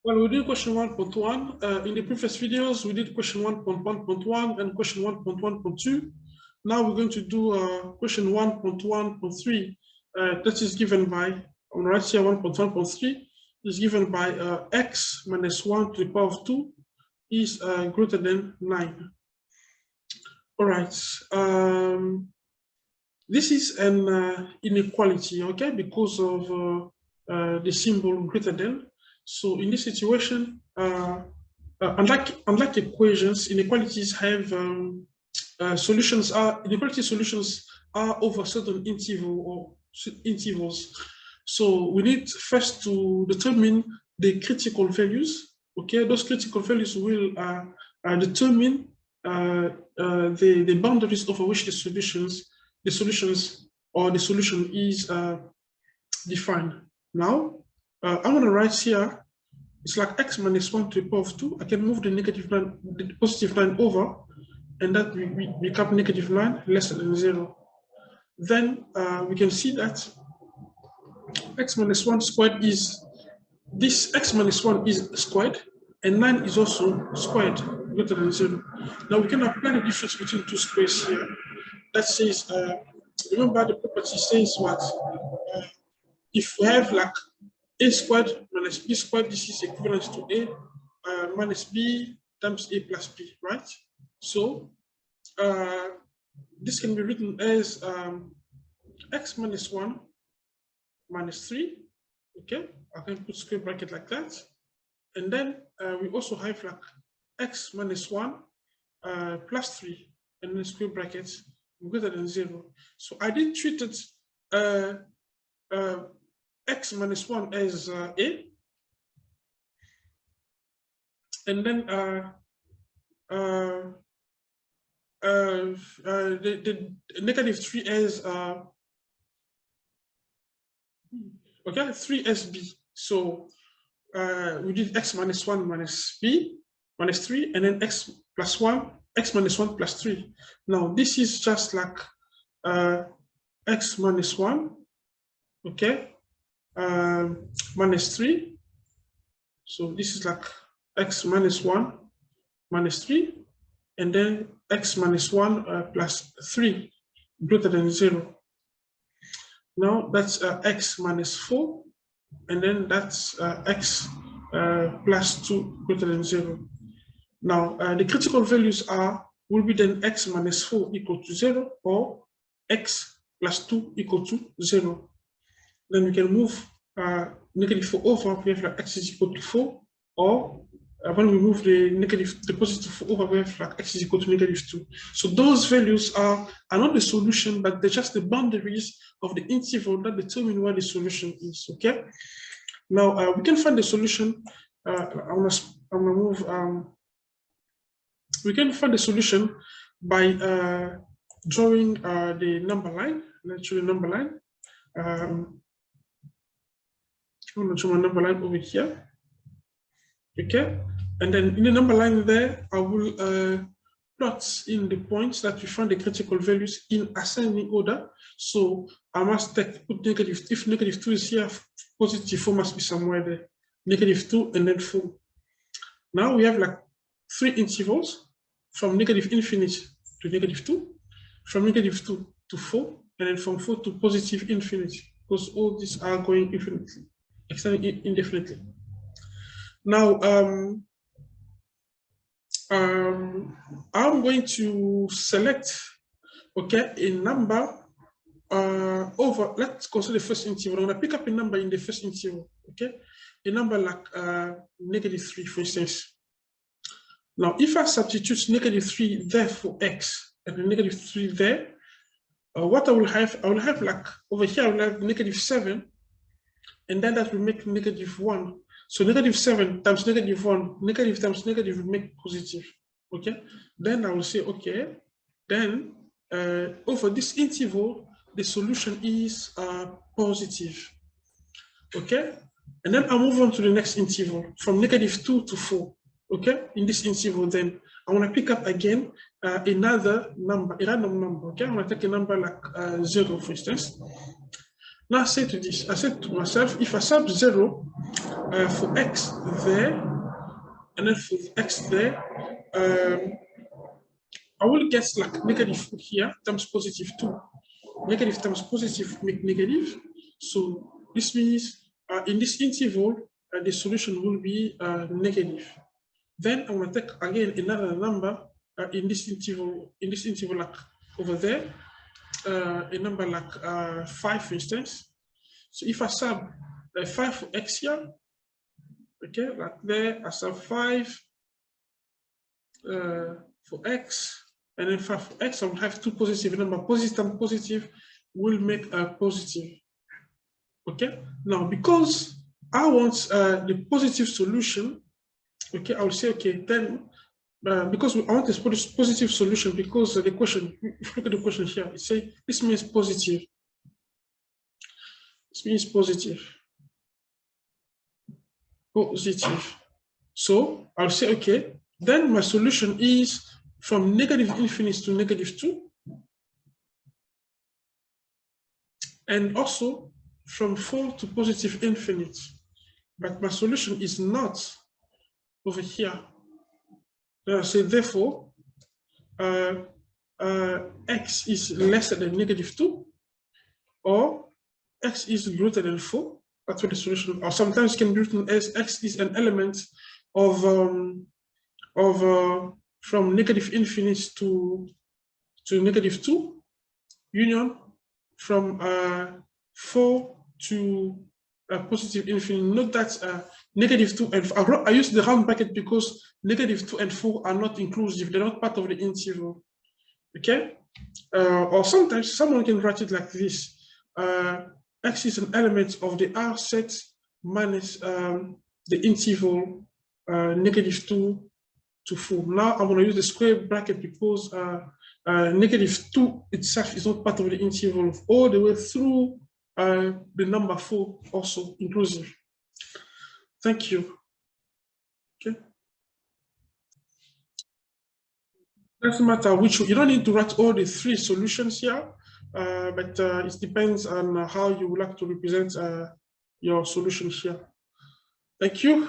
Well, we did question 1.1. In the previous videos, we did question 1.1.1 and question 1.1.2. Now we're going to do question 1.1.3. That is given by, on the right here, 1.1.3 is given by x minus 1 to the power of 2 is greater than 9. All right. This is an inequality, okay, because of the symbol greater than. So in this situation, unlike equations, inequalities have inequality solutions are over certain interval or intervals. So we need first to determine the critical values. Okay, those critical values will determine the boundaries over which the solution is defined. Now, I'm going to write here, it's like x minus 1 to the power of 2. I can move the negative line, the positive line over, and that we become negative 9 less than 0. Then we can see that x minus 1 squared is, this x minus 1 is squared, and 9 is also squared, greater than 0. Now we can apply the difference between two squares here. That says, remember the property says what? If we have like a squared minus b squared, this is equivalent to a minus b times a plus b, right? So this can be written as x minus 1 minus 3, okay? I can put square bracket like that. And then we also have like x minus 1 plus 3, and then square brackets greater than 0. So I did treat it x minus 1 as a, and then the negative 3 as okay, 3 as b. So we did x minus 1 minus b minus 3, and then x plus 1, x minus 1 plus 3. Now this is just like x minus 1, okay, minus 3. So this is like x minus 1 minus 3, and then x minus 1 plus 3 greater than 0. Now that's x minus 4, and then that's x plus 2 greater than 0. Now the critical values will be then x minus 4 equal to 0, or x plus 2 equal to 0. Then we can move negative 4 over, we have like x is equal to 4, or when we move the positive 4 over, we have like x is equal to negative 2. So those values are not the solution, but they're just the boundaries of the interval that determine where the solution is, okay? Now we can find the solution, I'm gonna move, we can find the solution by drawing the number line. Let's draw the number line. I'm going to draw my number line over here. Okay, and then in the number line there, I will plot in the points that we find the critical values in ascending order. So I must put negative, if negative 2 is here, positive 4 must be somewhere there. Negative 2 and then 4. Now we have like 3 intervals from negative infinity to negative 2, from negative 2 to 4, and then from 4 to positive infinity, because all these are going infinitely, extending indefinitely. Now, I'm going to select, okay, a number over, let's consider the first interval. I'm going to pick up a number in the first interval, okay? A number like negative 3, for instance. Now, if I substitute negative 3 there for x, and the negative 3 there, what I will have like, over here, I will have negative 7, and then that will make negative 1. So negative 7 times negative 1, negative times negative will make positive, okay? Then I will say, okay, then over this interval, the solution is positive, okay? And then I move on to the next interval, from negative 2 to 4, okay? In this interval, then I want to pick up again another number, a random number, okay? I'm going to take a number like 0, for instance. Now I say to this, I said to myself, if I sub 0 for x there, and then for x there, I will get like negative here times positive 2. Negative times positive make negative. So this means in this interval, the solution will be negative. Then I'm going to take again another number in this interval like over there, a number like 5, for instance. So if I sub 5 for x here, okay, like there, I sub 5 for x, and then 5 for x, I will have two positive numbers. Positive and positive will make a positive. Okay, now because I want the positive solution, okay, I will say, okay, then because I want this positive solution, because the question, if you look at the question here, it says this means positive. This means positive. Positive. So I'll say, okay, then my solution is from negative infinity to negative 2. And also from 4 to positive infinite. But my solution is not over here. So therefore, x is lesser than negative 2, or x is greater than 4. That's what the solution, or sometimes can be written as x is an element of from negative infinite to negative 2, union from 4 to positive infinite. Note that negative 2 and 4, I use the round bracket because negative 2 and 4 are not inclusive, they're not part of the interval. Okay? Or sometimes someone can write it like this. X is an element of the R set minus the interval negative 2 to 4. Now I'm going to use the square bracket because negative 2 itself is not part of the interval all the way through the number 4, also inclusive. Thank you. Okay. Doesn't matter which, you don't need to write all the 3 solutions here, but it depends on how you would like to represent your solution here. Thank you.